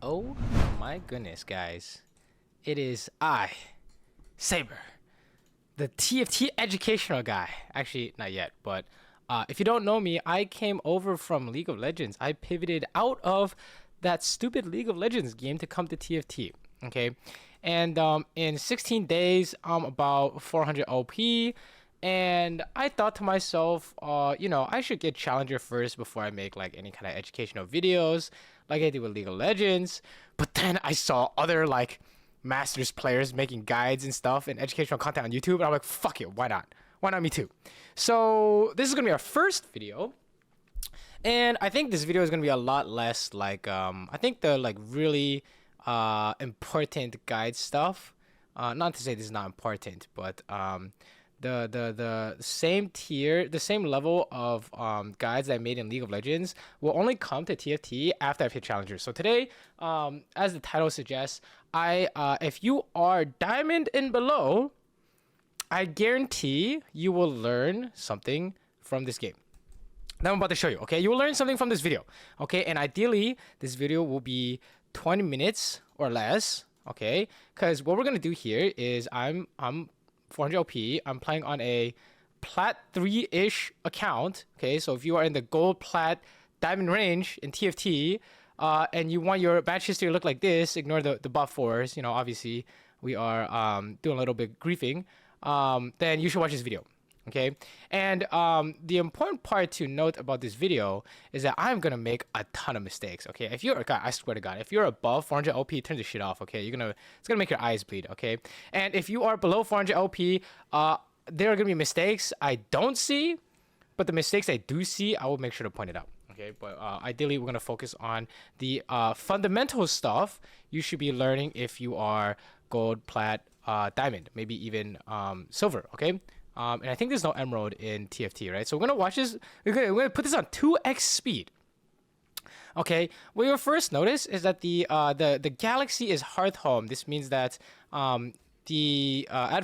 Oh my goodness, guys. It is Saber, the TFT educational guy. Actually, not yet, but if you don't know me, I came over from League of Legends. I pivoted out of that stupid League of Legends game to come to TFT. Okay, and in 16 days, I'm about 400 OP. And I thought to myself, I should get Challenger first before I make like any kind of educational videos like I do with League of Legends. But then I saw other like Masters players making guides and stuff and educational content on YouTube. And I'm like, fuck it, why not? Why not me too? So this is gonna be our first video. And I think this video is gonna be a lot less like, I think the like really important guide stuff. Not to say this is not important, but the same tier, the same level of guides that I made in League of Legends will only come to TFT after I've hit Challenger. So today, as the title suggests, if you are Diamond and below, I guarantee you will learn something from this game that I'm about to show you. Okay, you will learn something from this video. Okay, and ideally, this video will be 20 minutes or less. Okay, because what we're gonna do here is I'm 400 OP. I'm playing on a plat 3-ish account. Okay, so if you are in the gold, plat, diamond range in TFT, and you want your match history to look like this, ignore the buff fours. You know, obviously we are doing a little bit griefing. Then you should watch this video. Okay, and the important part to note about this video is that I'm gonna make a ton of mistakes. Okay, if you're, God, I swear to God, if you're above 400 OP, turn this shit off. Okay, it's gonna make your eyes bleed. Okay, and if you are below 400 OP, there are gonna be mistakes I don't see, but the mistakes I do see, I will make sure to point it out. Okay, but ideally we're gonna focus on the fundamental stuff you should be learning if you are gold, plat, diamond, maybe even silver. Okay. And I think there's no emerald in TFT, right? So we're gonna watch this. We're gonna put this on 2x speed. Okay. What you'll first notice is that the galaxy is Hearth home. This means that at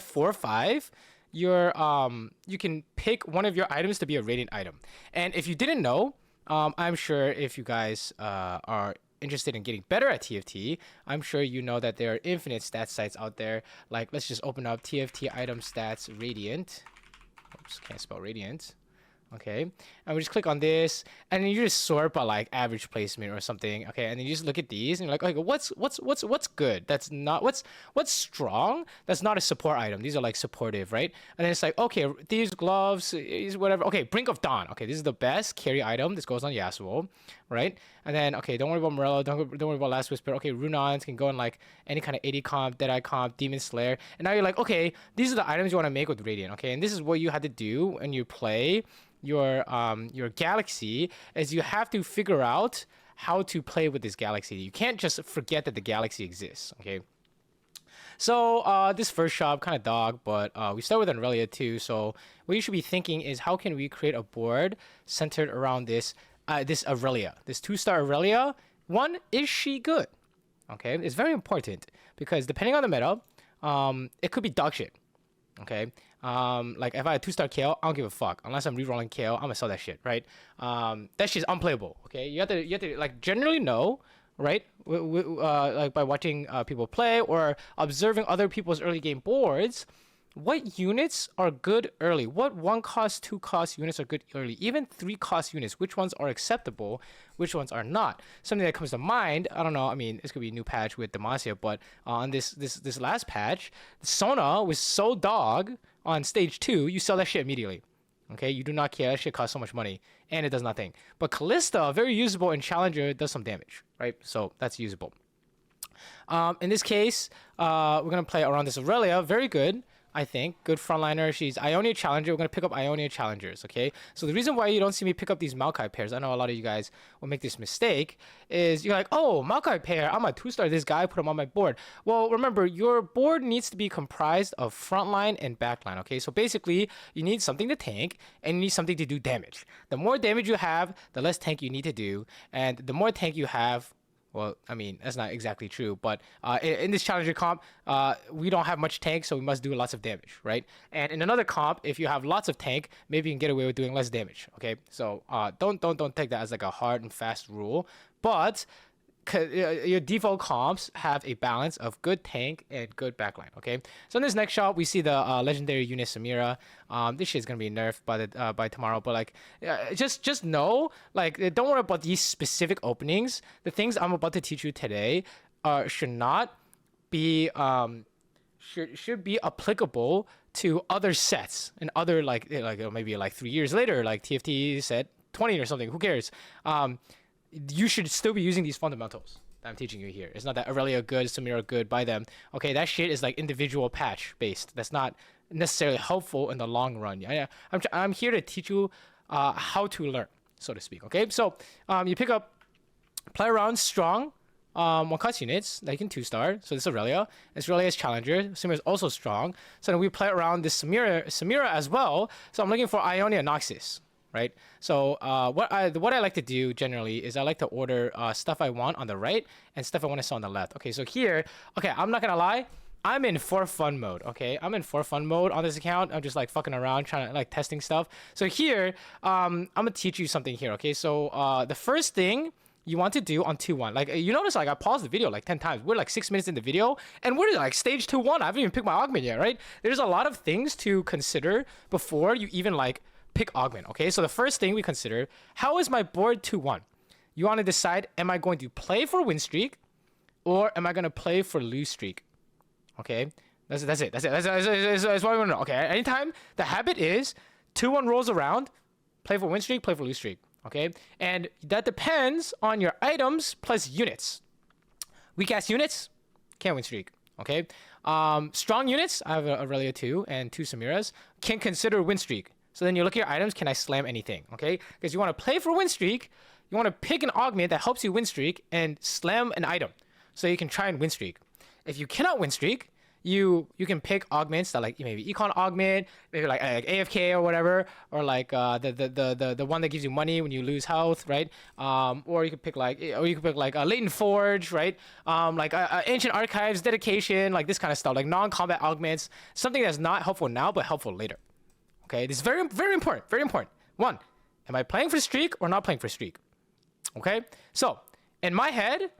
4-5, you can pick one of your items to be a radiant item. And if you didn't know, I'm sure if you guys are interested in getting better at TFT, I'm sure you know that there are infinite stat sites out there. Like, let's just open up TFT item stats radiant. Oops, can't spell radiant. Okay, and we just click on this, and then you just sort by like average placement or something. Okay, and then you just look at these, and you're like, okay, what's good? That's not what's strong. That's not a support item. These are like supportive, right? And then it's like, okay, these gloves, is whatever. Okay, Brink of Dawn. Okay, this is the best carry item. This goes on Yasuo, right? And then okay, don't worry about Morello. Don't worry about Last Whisper. Okay, Runons can go in like any kind of 80 comp, Deadeye comp, Demon Slayer. And now you're like, okay, these are the items you want to make with Radiant. Okay, and this is what you had to do when you play your galaxy, is you have to figure out how to play with this galaxy. You can't just forget that the galaxy exists. Okay, so this first shop kind of dog, but we start with Aurelia too. So what you should be thinking is, how can we create a board centered around this Aurelia, this 2-star Aurelia? One, is she good? Okay, it's very important because depending on the meta, it could be dog shit. Okay, like if I had 2-star KO, I don't give a fuck. Unless I'm rerolling KO, I'm gonna sell that shit, right? That shit's unplayable. Okay, you have to like generally know, right? Like by watching people play or observing other people's early game boards, what units are good early? What 1-cost, 2-cost units are good early? Even 3-cost units, which ones are acceptable? Which ones are not? Something that comes to mind, I don't know, I mean, this could be a new patch with Demacia, but on this last patch, Sona was so dog on stage 2, you sell that shit immediately. Okay, you do not care, that shit costs so much money, and it does nothing. But Callista, very usable, and Challenger does some damage, right? So that's usable. In this case, we're gonna play around this Aurelia, very good. I think good frontliner. She's Ionia Challenger. We're gonna pick up Ionia Challengers. Okay. So the reason why you don't see me pick up these Maokai pairs, I know a lot of you guys will make this mistake, is you're like, oh, Maokai pair, I'm a 2-star. This guy, put him on my board. Well, remember, your board needs to be comprised of frontline and backline. Okay. So basically, you need something to tank and you need something to do damage. The more damage you have, the less tank you need to do, and the more tank you have. Well, I mean, that's not exactly true, but in this Challenger comp, we don't have much tank, so we must do lots of damage, right? And in another comp, if you have lots of tank, maybe you can get away with doing less damage, okay? So don't take that as like a hard and fast rule, but your default comps have a balance of good tank and good backline. Okay, so in this next shot we see the legendary unit Samira. This shit's gonna be nerfed by tomorrow, but like just know, like, don't worry about these specific openings. The things I'm about to teach you today should not be should be applicable to other sets and other like maybe like 3 years later, like TFT set 20 or something. Who cares? You should still be using these fundamentals that I'm teaching you here. It's not that Aurelia good, Samira good, buy them. Okay, that shit is like individual patch based. That's not necessarily helpful in the long run. I'm here to teach you how to learn, so to speak. Okay, so you pick up, play around strong 1-cost units that you can 2-star. So this is Aurelia. This Aurelia's challenger. Samira is also strong. So then we play around this Samira as well. So I'm looking for Ionia Noxus. Right. So what I like to do generally is I like to order stuff I want on the right and stuff I want to sell on the left. Okay, so here, okay, I'm not gonna lie, I'm in for fun mode. Okay, I'm in for fun mode on this account. I'm just like fucking around, trying to like testing stuff. So here, I'm gonna teach you something here. Okay, so the first thing you want to do on 2-1, like you notice, like I paused the video like 10 times. We're like 6 minutes in the video, and we're like stage 2-1. I haven't even picked my augment yet, right? There's a lot of things to consider before you even like pick augment. Okay, so the first thing we consider, how is my board 2-1? You want to decide, am I going to play for win streak or am I going to play for lose streak? Okay, that's it. That's what we want to know. Okay, anytime the habit is 2-1 rolls around, play for win streak, play for lose streak. Okay, and that depends on your items plus units. Weak ass units, can't win streak. Okay, strong units, I have a Aurelia 2 and 2 Samiras, can consider win streak. So then you look at your items, can I slam anything? Okay, because you want to play for win streak, you want to pick an augment that helps you win streak and slam an item so you can try and win streak. If you cannot win streak, you can pick augments that like maybe econ augment, maybe like AFK or whatever, or like the one that gives you money when you lose health, right? Or you could pick like latent forge, right? Like ancient archives, dedication, like this kind of stuff, like non-combat augments, something that's not helpful now but helpful later. Okay, this is very, very important. Very important. 1, am I playing for streak or not playing for streak? Okay, so in my head,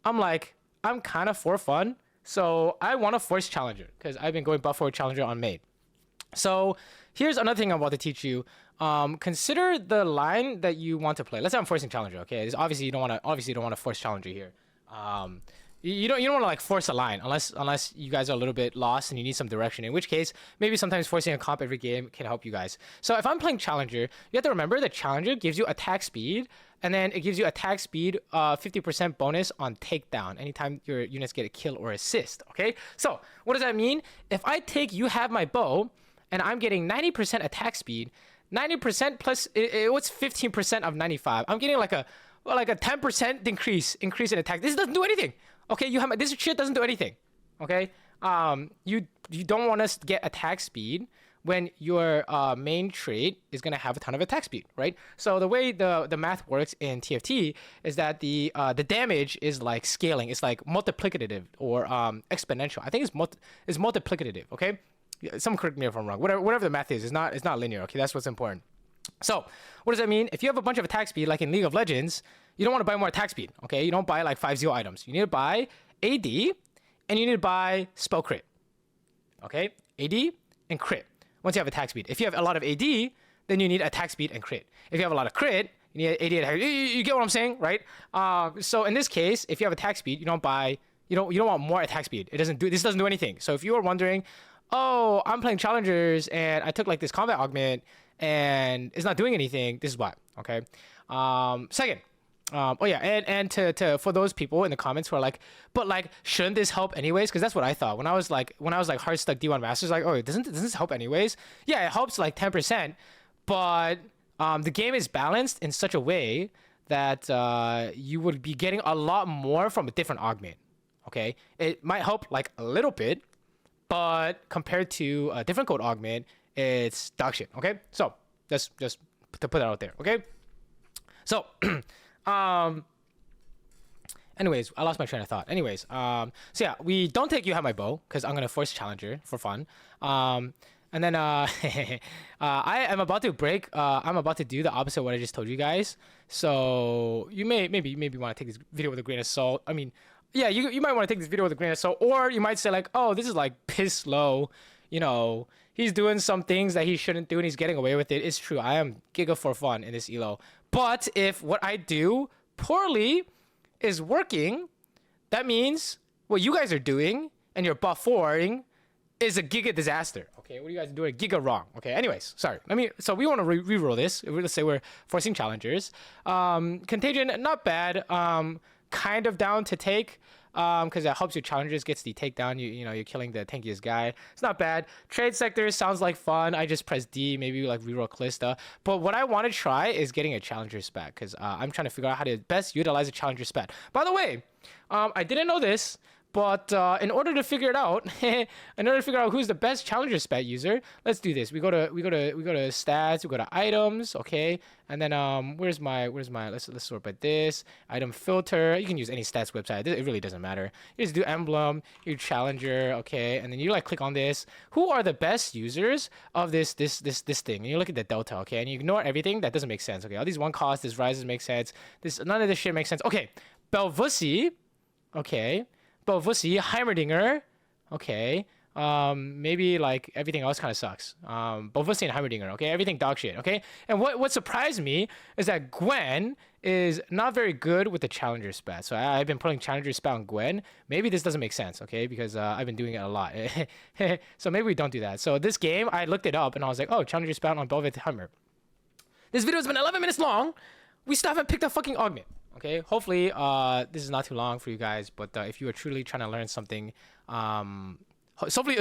I'm like, I'm kind of for fun, so I want to force challenger because I've been going buff forward challenger on main. So here's another thing I'm about to teach you. Consider the line that you want to play. Let's say I'm forcing challenger. Okay, this, obviously you don't want to force challenger here. You don't want to like force a line unless you guys are a little bit lost and you need some direction, in which case maybe sometimes forcing a comp every game can help you guys. So if I'm playing challenger, you have to remember that challenger gives you attack speed, and then it gives you attack speed 50% bonus on takedown anytime your units get a kill or assist. Okay, so what does that mean? If I take you have my bow and I'm getting 90% attack speed, 90% plus what's 15% of 95? I'm getting like a 10% increase in attack. This doesn't do anything. Okay, this shit doesn't do anything. Okay, you don't want to get attack speed when your main trait is gonna have a ton of attack speed, right? So the way the math works in TFT is that the damage is like scaling. It's like multiplicative or exponential. I think it's multiplicative. Okay, someone correct me if I'm wrong. Whatever the math is, it's not linear. Okay, that's what's important. So what does that mean? If you have a bunch of attack speed, like in League of Legends, you don't want to buy more attack speed. Okay, you don't buy like 5-0 items. You need to buy AD and you need to buy spell crit. Okay, AD and crit. Once you have attack speed. If you have a lot of AD, then you need attack speed and crit. If you have a lot of crit, you need AD attack. You get what I'm saying, right? So in this case, if you have attack speed, you don't want more attack speed. This doesn't do anything. So if you are wondering, oh, I'm playing challengers and I took like this combat augment and it's not doing anything, this is why. Okay. Second. Oh yeah, and to for those people in the comments who are like, but like, shouldn't this help anyways? Because that's what I thought when I was like hardstuck D1 masters, like, oh, doesn't this help anyways? Yeah, it helps like 10%, but the game is balanced in such a way that you would be getting a lot more from a different augment. Okay, it might help like a little bit, but compared to a different code augment, it's dog shit. Okay, so just to put that out there. Okay, so. Anyways, I lost my train of thought. Anyways, so yeah, we don't take you have my bow because I'm gonna force challenger for fun. And then I am about to break. I'm about to do the opposite of what I just told you guys. So you maybe want to take this video with a grain of salt. I mean, yeah, you might want to take this video with a grain of salt, or you might say like, oh, this is like piss slow. You know, he's doing some things that he shouldn't do and he's getting away with it. It's true. I am giga for fun in this elo. But if what I do poorly is working, that means what you guys are doing and you're buffering is a giga disaster. Okay, what are you guys doing giga wrong? Okay, anyways, sorry. So we want to re-roll this. Let's say we're forcing challengers. Contagion, not bad. Kind of down to take. Because it helps your challengers, gets the takedown. You know, you're killing the tankiest guy. It's not bad. Trade sector sounds like fun. I just press D, maybe like reroll Callista. But what I want to try is getting a challenger spat, because I'm trying to figure out how to best utilize a challenger spat. By the way, I didn't know this, but in order to figure it out, who's the best challenger spat user, let's do this. We go to stats, we go to items, okay, and then where's my let's sort by this item filter. You can use any stats website. It really doesn't matter. You just do emblem, you challenger, okay, and then you like click on this. Who are the best users of this thing? And you look at the delta, okay, and you ignore everything that doesn't make sense. Okay, all these one cost, this rises make sense. None of this shit makes sense. Okay, Belvusi, okay. Belvusi, Heimerdinger, okay. Maybe like everything else kind of sucks. Belvusi and Heimerdinger, okay. Everything dog shit, okay. And what surprised me is that Gwen is not very good with the challenger spat. So I've been putting challenger spat on Gwen. Maybe this doesn't make sense, okay, because I've been doing it a lot. So maybe we don't do that. So this game, I looked it up and I was like, oh, challenger spat on Belvet Heimer. This video has been 11 minutes long. We still haven't picked a fucking augment. Okay, hopefully this is not too long for you guys, but if you are truly trying to learn something, hopefully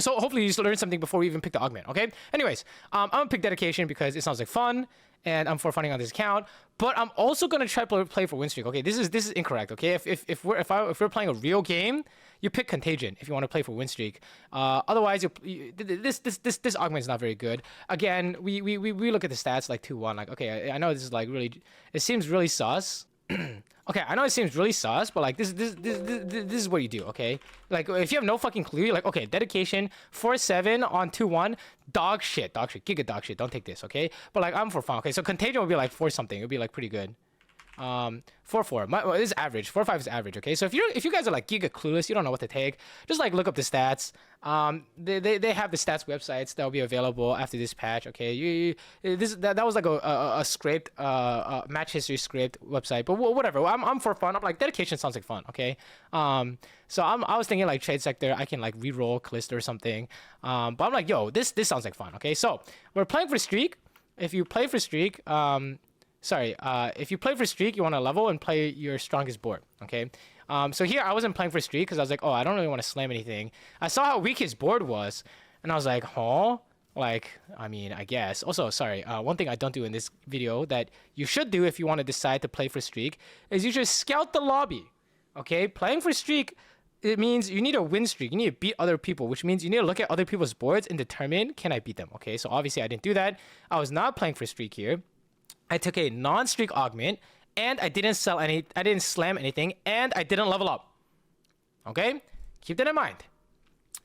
you learn something before we even pick the augment. Okay, anyways, I'm gonna pick dedication because it sounds like fun and I'm for funning on this account, but I'm also gonna try to play for win streak. Okay, this is incorrect. Okay, if we're playing a real game, you pick contagion if you want to play for win streak. Otherwise, this augment is not very good. Again, we look at the stats like 2-1. Like, okay, I know this is like really, it seems really sus. Okay, I know it seems really sus, but like this is what you do, okay? Like if you have no fucking clue, you're like, okay, dedication 4-7 on 2-1, dog shit, giga dog shit. Don't take this, okay? But like I'm for fun, okay? So contagion would be like 4 something. It would be like pretty good. 4-4. Well, this is average. 4-5 is average. Okay, so if you guys are like giga clueless, you don't know what to take, just like look up the stats. They have the stats websites that will be available after this patch. Okay, that was like a scraped match history scraped website, but whatever. I'm for fun. I'm like dedication sounds like fun. Okay, so I was thinking like trade sector. I can like re-roll Callista or something. But I'm like, yo, this sounds like fun. Okay, so we're playing for streak. If you play for streak, if you play for streak, you want to level and play your strongest board, okay? So here I wasn't playing for streak because I was like, oh, I don't really want to slam anything. I saw how weak his board was, and I was like, huh? Like, I mean, I guess. Also, one thing I don't do in this video that you should do if you want to decide to play for streak is you just scout the lobby, okay? Playing for streak, it means you need a win streak. You need to beat other people, which means you need to look at other people's boards and determine, can I beat them, okay? So obviously I didn't do that. I was not playing for streak here. I took a non-streak augment, and I didn't slam anything, and I didn't level up. Okay? Keep that in mind.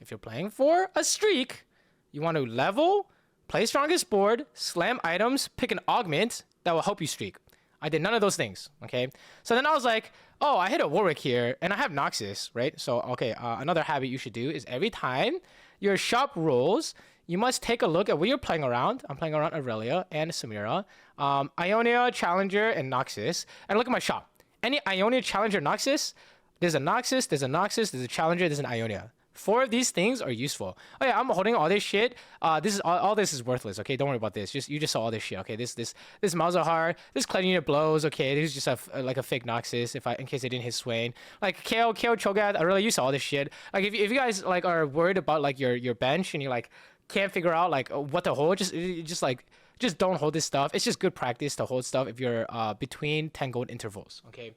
If you're playing for a streak, you want to level, play strongest board, slam items, pick an augment that will help you streak. I did none of those things, okay? So then I was like, oh, I hit a Warwick here, and I have Noxus, right? So, okay, another habit you should do is every time your shop rolls, you must take a look at what you're playing around. I'm playing around Aurelia and Samira, Ionia, Challenger, and Noxus. And look at my shop. Any Ionia, Challenger, Noxus, there's a Noxus, there's a Challenger, there's an Ionia. 4 of these things are useful. Oh yeah, I'm holding all this shit. This is all this is worthless. Okay, don't worry about this. You just saw all this shit. Okay, this Malzahar, this Clan Unit blows. Okay, this is just like a fake Noxus. In case I didn't hit Swain. Like KO Cho'Gath, I really used all this shit. Like if you guys like are worried about like your bench and you like can't figure out like what to hold, just don't hold this stuff. It's just good practice to hold stuff if you're between 10 gold intervals, okay?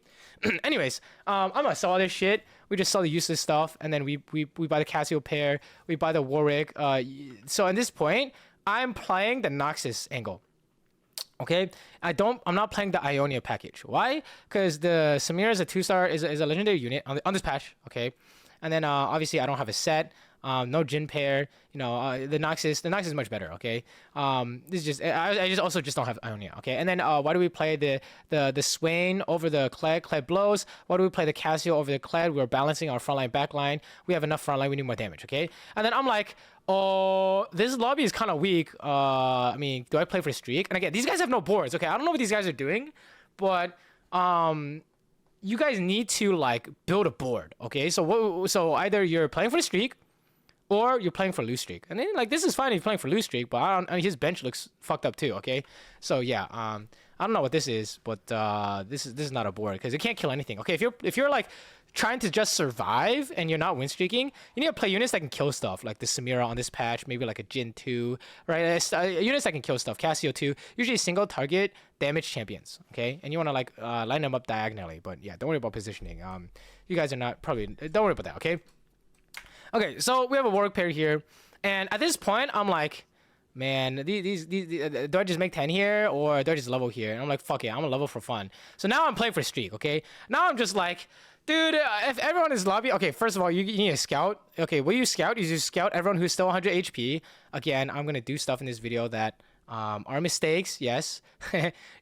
Anyways, I'm gonna sell all this shit. We just sell the useless stuff, and then we buy the Casio pair, we buy the Warwick. So at this point, I'm playing the Noxus angle. Okay, I'm not playing the Ionia package. Why? Because the Samir is a 2-star, is a legendary unit on this patch, okay? And then obviously I don't have a set. No Jin pair. You know, the Nox is much better. Okay. This is just I just also just don't have Ionia. Okay. And then why do we play the Swain over the Kled? Kled blows. Why do we play the Cassio over the Kled? We're balancing our frontline backline. We have enough frontline. We need more damage. Okay. And then I'm like, oh, this lobby is kind of weak. I mean, do I play for streak? And again, these guys have no boards. Okay. I don't know what these guys are doing, but you guys need to like build a board. Okay. So either you're playing for the streak, or you're playing for lose streak. And then like this is fine if you're playing for lose streak, but I mean, his bench looks fucked up too. Okay, so yeah, I don't know what this is, but this is not a board because it can't kill anything. Okay, if you're like trying to just survive and you're not win streaking, you need to play units that can kill stuff like the Samira on this patch, maybe like a Jin 2, right? Units that can kill stuff, Cassio 2, usually single target damage champions. Okay, and you want to like line them up diagonally, but yeah, don't worry about positioning. You guys are not probably don't worry about that. Okay. Okay, so we have a Warwick pair here, and at this point, I'm like, man, these do I just make 10 here, or do I just level here? And I'm like, fuck it, I'm gonna level for fun. So now I'm playing for streak, okay? Now I'm just like, dude, if everyone is lobby, okay, first of all, you need a scout. Okay, what you scout is you scout everyone who's still 100 HP. Again, I'm gonna do stuff in this video that are mistakes, yes.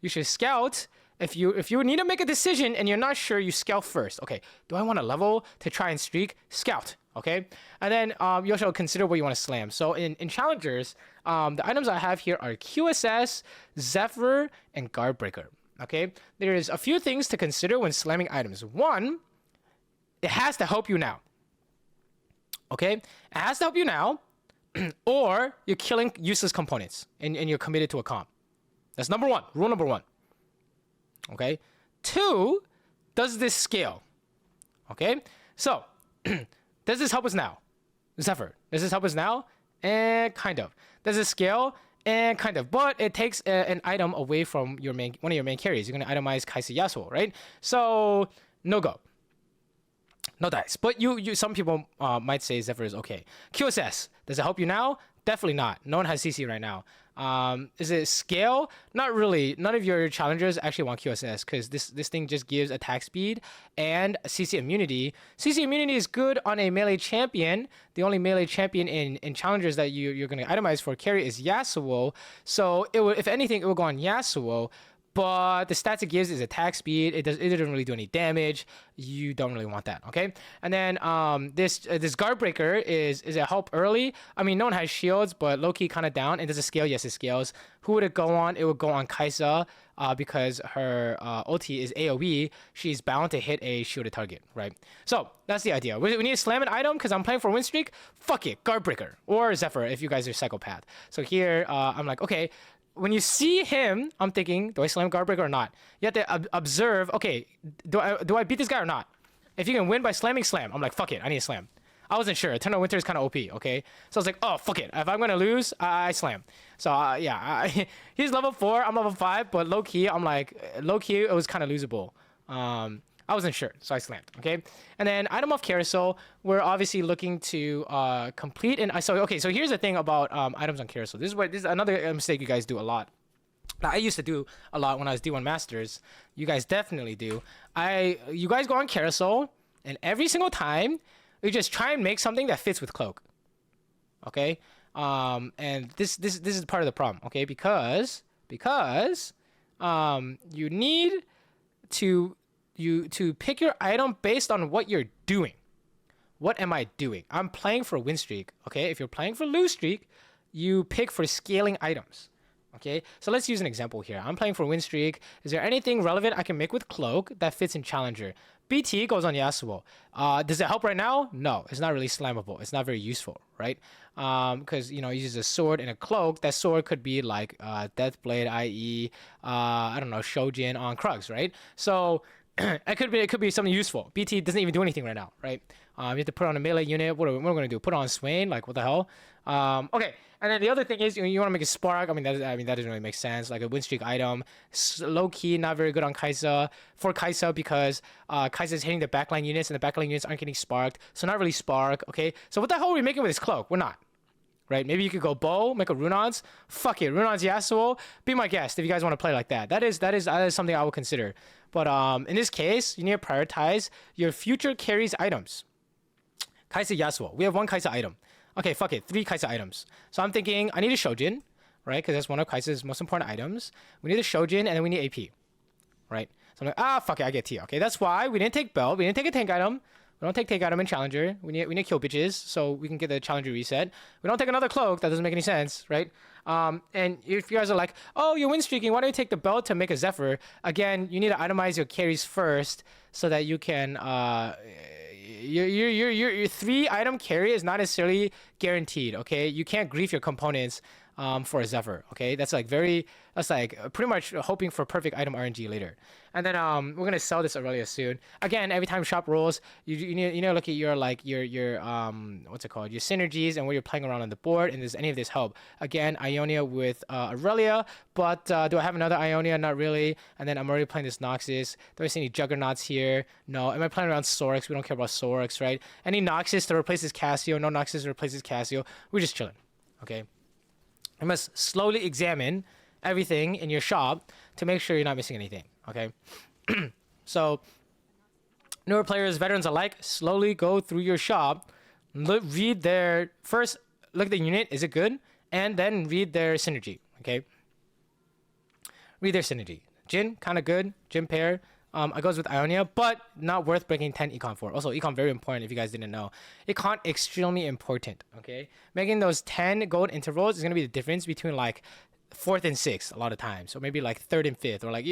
You should scout. If you need to make a decision and you're not sure, you scout first. Okay, do I want to level to try and streak? Scout. Okay, and then you also consider what you want to slam. So in challengers, the items I have here are QSS, Zephyr, and Guard Breaker. Okay, there's a few things to consider when slamming items. One, it has to help you now. Okay, it has to help you now, or you're killing useless components and you're committed to a comp. That's number one. Rule number one. Okay, two, does this scale? Okay, so. Does this help us now? Zephyr, does this help us now? And kind of. Does it scale? And kind of. But it takes an item away from your one of your main carries. You're going to itemize Kaisa Yasuo, right? So, no go. No dice. But some people might say Zephyr is okay. QSS, does it help you now? Definitely not. No one has CC right now. Is it scale? Not really. None of your challengers actually want QSS because this thing just gives attack speed and CC immunity. CC immunity is good on a melee champion. The only melee champion in challengers that you're going to itemize for carry is Yasuo. So it would, if anything, it will go on Yasuo. But the stats it gives is attack speed. It doesn't really do any damage. You don't really want that, okay? And then this Guard Breaker is it help early? I mean, no one has shields, but low key kind of down. And does it scale? Yes, it scales. Who would it go on? It would go on Kaisa because her ulti is AoE. She's bound to hit a shielded target, right? So that's the idea. We need to slam an item because I'm playing for win streak. Fuck it, Guard Breaker or Zephyr if you guys are psychopath. So here I'm like, okay. When you see him, I'm thinking, do I slam Guard Breaker or not? You have to observe, okay, do I beat this guy or not? If you can win by slamming, slam. I'm like, fuck it, I need to slam. I wasn't sure. Eternal Winter is kind of OP, okay? So I was like, oh, fuck it. If I'm going to lose, I slam. So, yeah, he's level 4, I'm level 5, but low-key, I'm like, low-key, it was kind of losable. I wasn't sure, so I slammed, okay? And then item of Carousel, we're obviously looking to complete. And so here's the thing about items on Carousel. This is another mistake you guys do a lot. I used to do a lot when I was D1 Masters. You guys definitely do. You guys go on Carousel, and every single time, you just try and make something that fits with Cloak, okay? And this is part of the problem, okay? Because you need to pick your item based on what you're doing. What am I doing? I'm playing for win streak, okay? If you're playing for lose streak, you pick for scaling items, okay? So let's use an example here. I'm playing for win streak. Is there anything relevant I can make with Cloak that fits in Challenger? BT goes on Yasuo. Does it help right now? No, it's not really slammable. It's not very useful, right? Because, you know, he uses a sword and a cloak. That sword could be like Deathblade, i.e., I don't know, Shojin on Krugs, right? So it could be something useful. BT doesn't even do anything right now, right? You have to put on a melee unit. What are we going to do? Put on Swain? Like, what the hell? Okay. And then the other thing is, you want to make a spark. I mean, that doesn't really make sense. Like a win streak item, low key, not very good on Kaisa. For Kaisa, because Kaisa is hitting the backline units, and the backline units aren't getting sparked, so not really spark. Okay, so what the hell are we making with this cloak? We're not. Right? Maybe you could go bow, make a Runons. Fuck it, Runons Yasuo. Be my guest if you guys want to play like that. That is something I would consider. But in this case, you need to prioritize your future carries items. Kaisa Yasuo. We have one Kaisa item. Okay, fuck it. 3 Kaisa items. So I'm thinking I need a Shojin, right? Because that's one of Kaisa's most important items. We need a Shojin, and then we need AP, right? So I'm like, fuck it, I get T. Okay, that's why we didn't take belt. We didn't take a tank item. We don't take tank item in Challenger. We need kill bitches so we can get the Challenger reset. We don't take another cloak. That doesn't make any sense, right? And if you guys are like, oh, you're win streaking, why don't you take the belt to make a Zephyr? Again, you need to itemize your carries first so that you can your 3 item carry is not necessarily guaranteed. Okay, you can't grief your components for a Zephyr. Okay, that's like pretty much hoping for perfect item RNG later. And then we're gonna sell this Aurelia soon. Again, every time shop rolls, you need to look at your what's it called, your synergies and where you're playing around on the board, and does any of this help? Again, Ionia with Aurelia, but do I have another Ionia? Not really. And then I'm already playing this Noxus. Do I see any Juggernauts here? No. Am I playing around Sorex? We don't care about Sorex, right? Any Noxus to replace this Cassio? No Noxus to replace this Cassio. We're just chilling. Okay. You must slowly examine everything in your shop to make sure you're not missing anything. Okay. So newer players, veterans alike, slowly go through your shop, read their first, look at the unit, is it good? And then read their synergy. Okay. Read their synergy. Jin, kind of good. Jin pair. I goes with Ionia, but not worth breaking 10 econ for. Also, econ very important if you guys didn't know. Econ extremely important, okay? Making those 10 gold intervals is going to be the difference between like 4th and 6th a lot of times. So maybe like 3rd and 5th, or like,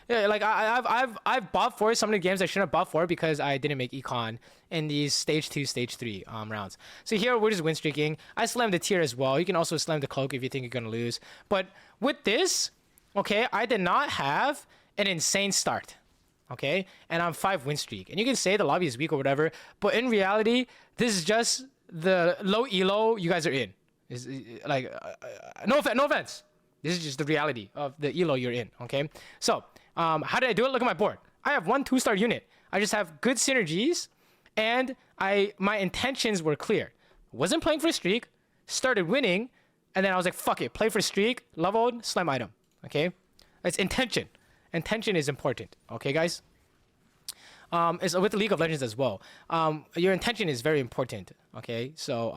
like I've bought for some of the games I shouldn't have bought for because I didn't make econ in these stage 2, stage 3 rounds. So here we're just win streaking. I slammed the tier as well. You can also slam the cloak if you think you're going to lose. But with this, okay, I did not have an insane start. Okay, and I'm 5 win streak, and you can say the lobby is weak or whatever, but in reality, this is just the low elo you guys are in. Is like no offense. This is just the reality of the elo you're in. Okay, so how did I do it? Look at my board. I have 1 2-star unit. I just have good synergies, and my intentions were clear. Wasn't playing for a streak, started winning, and then I was like, fuck it, play for streak, leveled, slam item. Okay, it's intention. Intention is important, okay, guys? It's with the League of Legends as well. Your intention is very important, okay? So,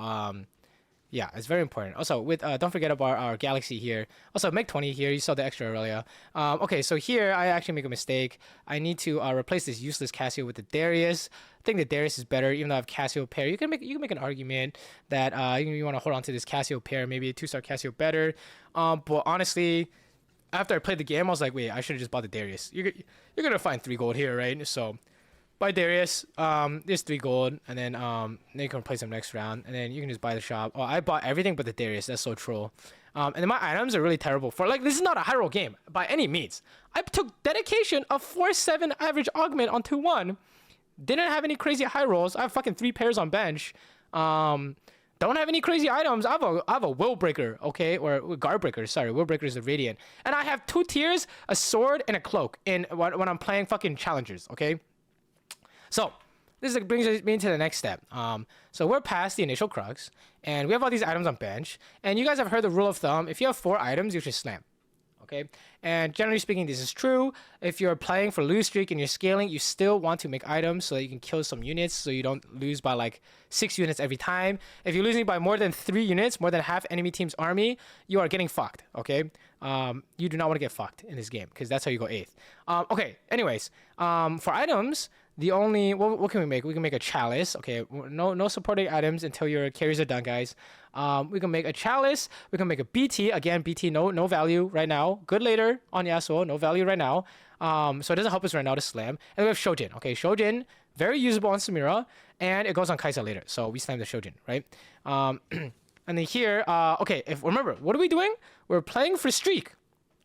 yeah, it's very important. Also, with don't forget about our Galaxy here. Also, Meg 20 here. You saw the extra earlier. Okay, so here I actually make a mistake. I need to replace this useless Cassio with the Darius. I think the Darius is better, even though I have Cassio pair. You can make an argument that you want to hold on to this Cassio pair. Maybe a 2-star Cassio better. But honestly, after I played the game, I was like, wait, I should have just bought the Darius. You're gonna find 3 gold here, right? So buy Darius. There's 3 gold, and then you can replace them next round, and then you can just buy the shop. Oh, I bought everything but the Darius. That's so troll. And then my items are really terrible for, like, this is not a high roll game by any means. I took dedication of 4-7 average augment on 2-1. Didn't have any crazy high rolls. I have fucking 3 pairs on bench. Don't have any crazy items. I have a will breaker, okay, or guard breaker. Sorry, will breaker is a radiant, and I have 2 tiers, a sword and a cloak in when I'm playing fucking challengers, okay. So this brings me to the next step. So we're past the initial crux, and we have all these items on bench, and you guys have heard the rule of thumb: if you have 4 items, you should slam. Okay, and generally speaking, this is true. If you're playing for lose streak and you're scaling, you still want to make items so that you can kill some units, so you don't lose by like 6 units every time. If you're losing by more than 3 units, more than half enemy team's army, you are getting fucked. Okay, you do not want to get fucked in this game because that's how you go 8th. Okay, anyways, for items, the only what can we make? We can make a chalice. Okay, no supporting items until your carries are done, guys. We can make a chalice. We can make a BT. Again, BT no value right now. Good later on Yasuo, no value right now. So it doesn't help us right now to slam. And we have Shojin. Okay, Shojin, very usable on Samira, and it goes on Kaisa later. So we slam the Shojin, right? And then here, okay, if remember, what are we doing? We're playing for streak.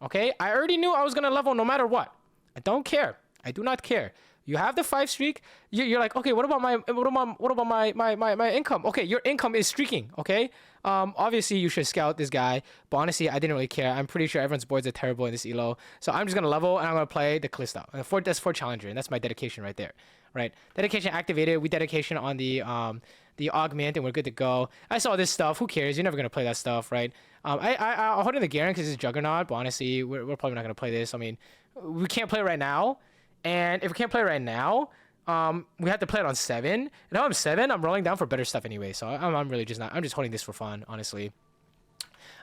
Okay, I already knew I was gonna level no matter what. I don't care. I do not care. You have the 5 streak. You're like, okay, what about my income? Okay, your income is streaking. Okay, obviously you should scout this guy, but honestly, I didn't really care. I'm pretty sure everyone's boards are terrible in this elo, so I'm just gonna level and I'm gonna play the Callisto. And that's for challenger, and that's my dedication right there. Right, dedication activated. We dedication on the augment, and we're good to go. I saw this stuff. Who cares? You're never gonna play that stuff, right? I'll hold in the Garen because it's Juggernaut, but honestly, we're probably not gonna play this. I mean, we can't play right now. And if we can't play right now, we had to play it on 7. Now I'm 7. I'm rolling down for better stuff anyway. So I'm really just not. I'm just holding this for fun, honestly.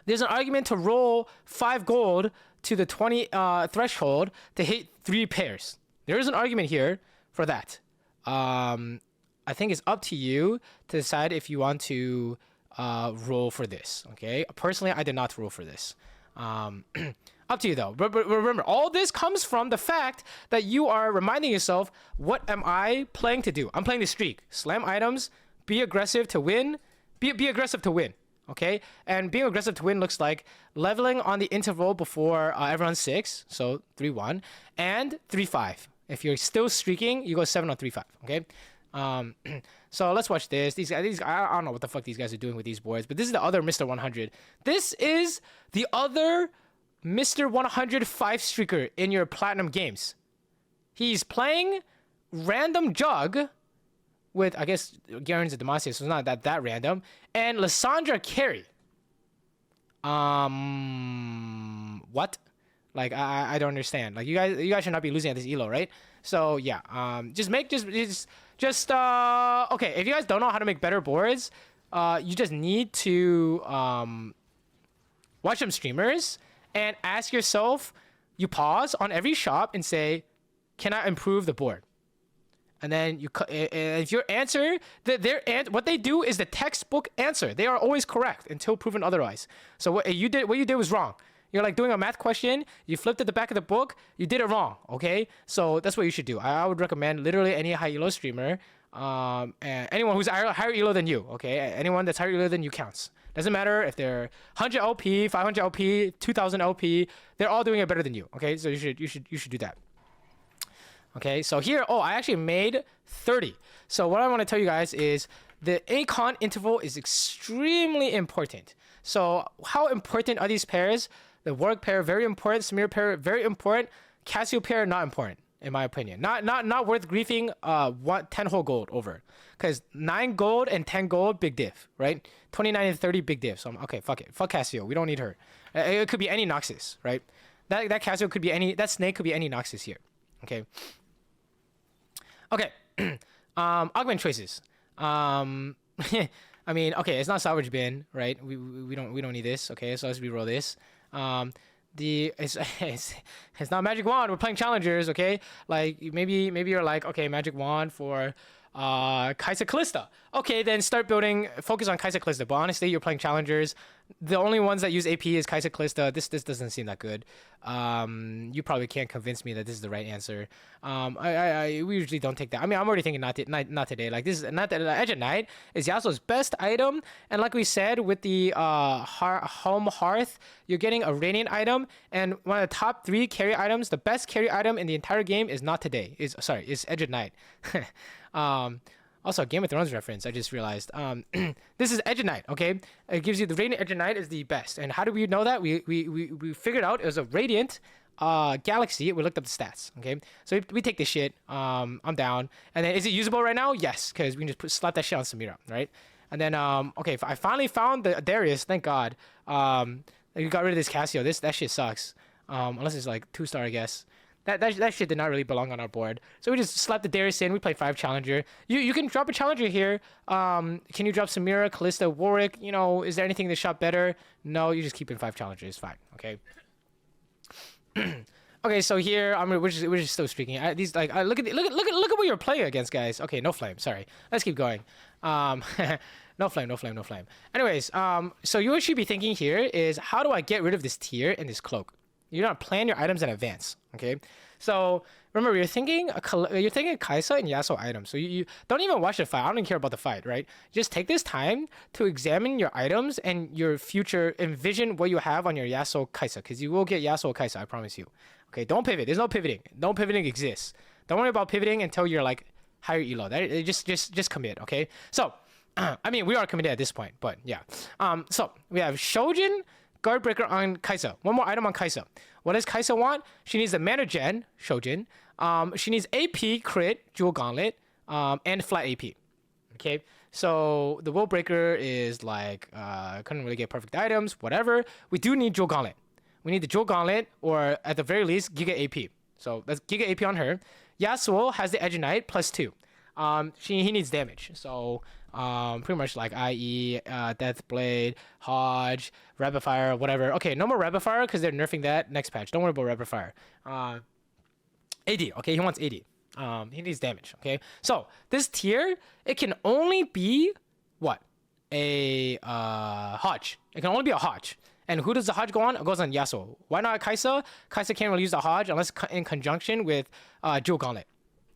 There's an argument to roll 5 gold to the 20 threshold to hit 3 pairs. There is an argument here for that. I think it's up to you to decide if you want to roll for this. Okay. Personally, I did not roll for this. Up to you though. But remember, all this comes from the fact that you are reminding yourself, what am I playing to do? I'm playing the streak. Slam items, be aggressive to win. Be aggressive to win. Okay? And being aggressive to win looks like leveling on the interval before everyone's 6, so 3-1, and 3-5. If you're still streaking, you go 7 on 3-5. Okay? So let's watch this. These guys, I don't know what the fuck these guys are doing with these boards, but this is the other Mr. 100. This is the other Mr. 100 5-streaker in your platinum games. He's playing Random Jug with, I guess, Garen's a Demacia, so it's not that random. And Lysandra Carey. What? Like, I don't understand. Like, you guys should not be losing at this elo, right? So yeah, okay. If you guys don't know how to make better boards, you just need to watch some streamers and ask yourself. You pause on every shop and say, "Can I improve the board?" And then if your answer, what they do is the textbook answer. They are always correct until proven otherwise. So what you did was wrong. You're like doing a math question. You flipped at the back of the book. You did it wrong. Okay, so that's what you should do. I would recommend literally any high elo streamer, and anyone who's higher elo than you. Okay, anyone that's higher elo than you counts. Doesn't matter if they're 100 LP, 500 LP, 2000 LP. They're all doing it better than you. Okay, so you should do that. Okay, so here, I actually made 30. So what I want to tell you guys is the Acon interval is extremely important. So how important are these pairs? The Warwick pair, very important. Samir pair, very important. Casio pair, not important, in my opinion. Not worth griefing 10 whole gold over. Because 9 gold and 10 gold, big diff, right? 29 and 30, big diff. So okay, fuck it. Fuck Casio. We don't need her. It could be any Noxus, right? That Casio could be any, that snake could be any Noxus here. Okay. Okay. Augment choices. I mean, okay, it's not salvage bin, right? We don't need this. Okay, so let's reroll this. It's not magic wand. We're playing challengers. Okay, like maybe you're like, okay, magic wand for Kaisa Callista. Okay, then start building. Focus on Kaisa Callista. But honestly, you're playing challengers. The only ones that use AP is Kaisa Callista. This doesn't seem that good. You probably can't convince me that this is the right answer. We usually don't take that. I mean, I'm already thinking not today. Like this is not that Edge at Night is Yasuo's best item, and like we said with the home hearth, you're getting a radiant item, and one of the top 3 carry items, the best carry item in the entire game is not today. Is Edge at Night. Also, Game of Thrones reference, I just realized. This is Edge of Night, okay? It gives you the Radiant Edge of Night is the best. And how do we know that? We figured out it was a Radiant Galaxy. We looked up the stats, okay? So we take this shit. I'm down. And then, is it usable right now? Yes, because we can just slap that shit on Samira, right? And then, okay, I finally found the Darius, thank God. We got rid of this Casio. That shit sucks. Unless it's like 2-star, I guess. That shit did not really belong on our board. So we just slapped the Darius in. We play 5 challenger. You can drop a challenger here. Can you drop Samira, Callista, Warwick? You know, is there anything that shot better? No, you just keep in 5 challengers. It's fine. Okay. Okay, so here we're just still streaking. Look at what you're playing against, guys. Okay, no flame. Sorry. Let's keep going. No flame. Anyways, so you should be thinking here is, how do I get rid of this tier and this cloak? You're not plan your items in advance, okay? So remember, you're thinking Kaisa and Yasuo items. So you don't even watch the fight. I don't even care about the fight, right? Just take this time to examine your items and your future. Envision what you have on your Yasuo Kaisa, because you will get Yasuo Kaisa, I promise you. Okay, don't pivot. There's no pivoting. No pivoting exists. Don't worry about pivoting until you're like higher elo. Just commit, okay? So, I mean, we are committed at this point, but yeah. So we have Shojin, Guard Breaker on Kaisa. One more item on Kaisa. What does Kaisa want? She needs the mana gen, Shojin. She needs AP, crit, Jewel Gauntlet, and flat AP. Okay, so the Will Breaker is like, couldn't really get perfect items, whatever. We do need Jewel Gauntlet. We need the Jewel Gauntlet, or at the very least, Giga AP. So that's Giga AP on her. Yasuo has the Edge of Night +2. He needs damage. So pretty much like IE, Deathblade, Hodge, Rapid Fire, whatever. Okay, no more Rapid Fire because they're nerfing that next patch. Don't worry about Rapid Fire. AD, okay, he wants AD. He needs damage, okay? So this tier, it can only be what? A Hodge. It can only be a Hodge. And who does the Hodge go on? It goes on Yasuo. Why not Kai'Sa? Kai'Sa can't really use the Hodge unless in conjunction with Jewel Gauntlet,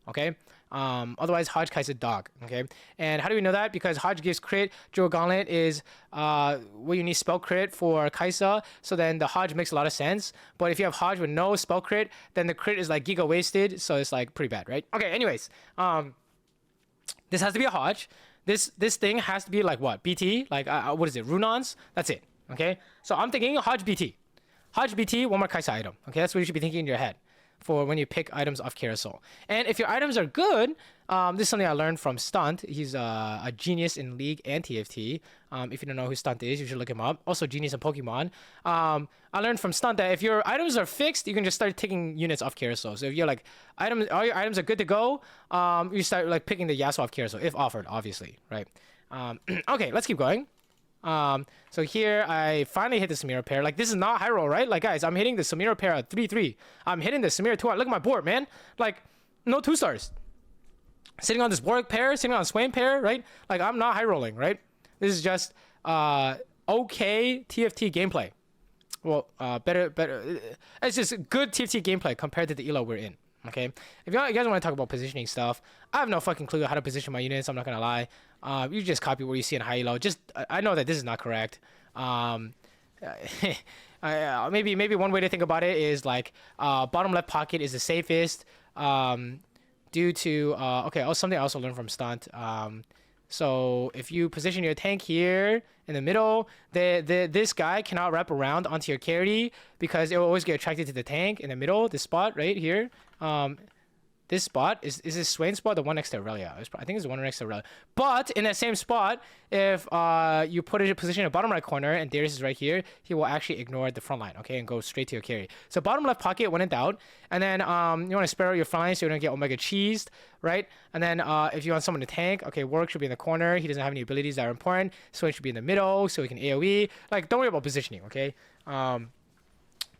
okay? Otherwise Hodge Kai'Sa dog, okay? And how do we know that? Because Hodge gives crit, Jewel Gauntlet is what you need spell crit for Kai'Sa, so then the Hodge makes a lot of sense. But if you have Hodge with no spell crit, then the crit is like giga wasted, so it's like pretty bad, right? Okay, anyways, this has to be a Hodge. This thing has to be like what? BT? Like what is it? Runons? That's it. Okay? So I'm thinking Hodge BT. Hodge BT, one more Kai'Sa item. Okay, that's what you should be thinking in your head for when you pick items off Carousel. And if your items are good, this is something I learned from Stunt. He's a genius in League and TFT. If you don't know who Stunt is, you should look him up. Also genius in Pokemon. I learned from Stunt that if your items are fixed, you can just start taking units off Carousel. So if you're like all your items are good to go, you start like picking the Yasuo off Carousel if offered, obviously, right? Okay, let's keep going. So here I finally hit the Samira pair. Like this is not high roll, right? Like guys, I'm hitting the Samira pair at 3-3. I'm hitting the Samira 2. Look at my board, man. Like no 2 stars. Sitting on this Warwick pair, sitting on a Swain pair, right? Like I'm not high rolling, right? This is just okay TFT gameplay. Well, better. It's just good TFT gameplay compared to the elo we're in. Okay, if you guys want to talk about positioning stuff, I have no fucking clue how to position my units. I'm not gonna lie. You just copy what you see in high elo. Just I know that this is not correct. Maybe one way to think about it is like bottom left pocket is the safest. Due to okay, something I also learned from Stunt. So if you position your tank here in the middle, this guy cannot wrap around onto your carry because it will always get attracted to the tank in the middle, this spot right here. This spot is this Swain spot, the one next to Aurelia. I think it's the one next to Aurelia. But in that same spot, if you put it in position in the bottom right corner and Darius is right here, he will actually ignore the front line, okay, and go straight to your carry. So bottom left pocket when in doubt, and then you want to spare out your front line so you don't get Omega cheesed, right? And then if you want someone to tank, okay, Warwick should be in the corner. He doesn't have any abilities that are important. Swain should be in the middle so he can AoE. Like, don't worry about positioning, okay?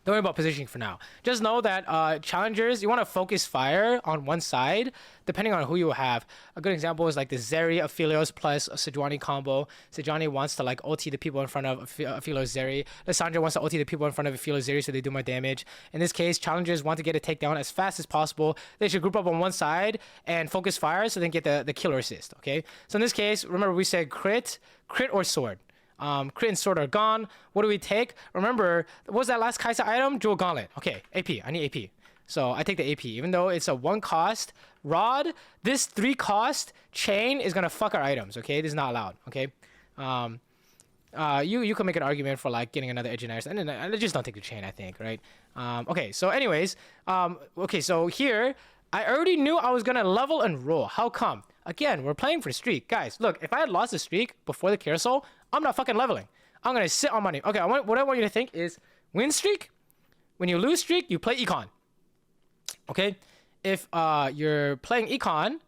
Don't worry about positioning for now. Just know that challengers, you want to focus fire on one side, depending on who you have. A good example is like the Zeri Aphelios plus Sejuani combo. Sejuani wants to like ulti the people in front of Aphelios Zeri. Lissandra wants to ulti the people in front of Aphelios Zeri so they do more damage. In this case, challengers want to get a takedown as fast as possible. They should group up on one side and focus fire so they can get the killer assist, okay? So in this case, remember we said crit or sword. Crit and sword are gone. What do we take? Remember, what was that last Kai'Sa item? Jewel Gauntlet. Okay, AP. I need AP. So I take the AP. Even though it's a 1 cost rod, this 3 cost chain is gonna fuck our items. Okay, this is not allowed. Okay, you can make an argument for like getting another Edge and Iris, and then I just don't take the chain. I think, right? Okay. So anyways, okay. So here, I already knew I was gonna level and roll. How come? Again, we're playing for streak, guys. Look, if I had lost the streak before the carousel, I'm not fucking leveling. I'm gonna sit on money. Okay, what I want you to think is win streak. When you lose streak, you play econ. Okay, if you're playing econ,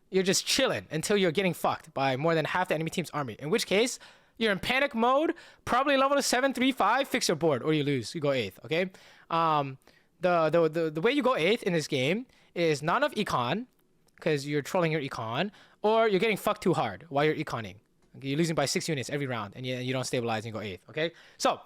you're just chilling until you're getting fucked by more than half the enemy team's army. In which case, you're in panic mode. Probably level to 7-3-5. Fix your board, or you lose. You go 8th. Okay. The way you go 8th in this game is not enough econ, because you're trolling your econ, or you're getting fucked too hard while you're econing. Okay, you're losing by 6 units every round, and you don't stabilize and you go 8th. Okay, so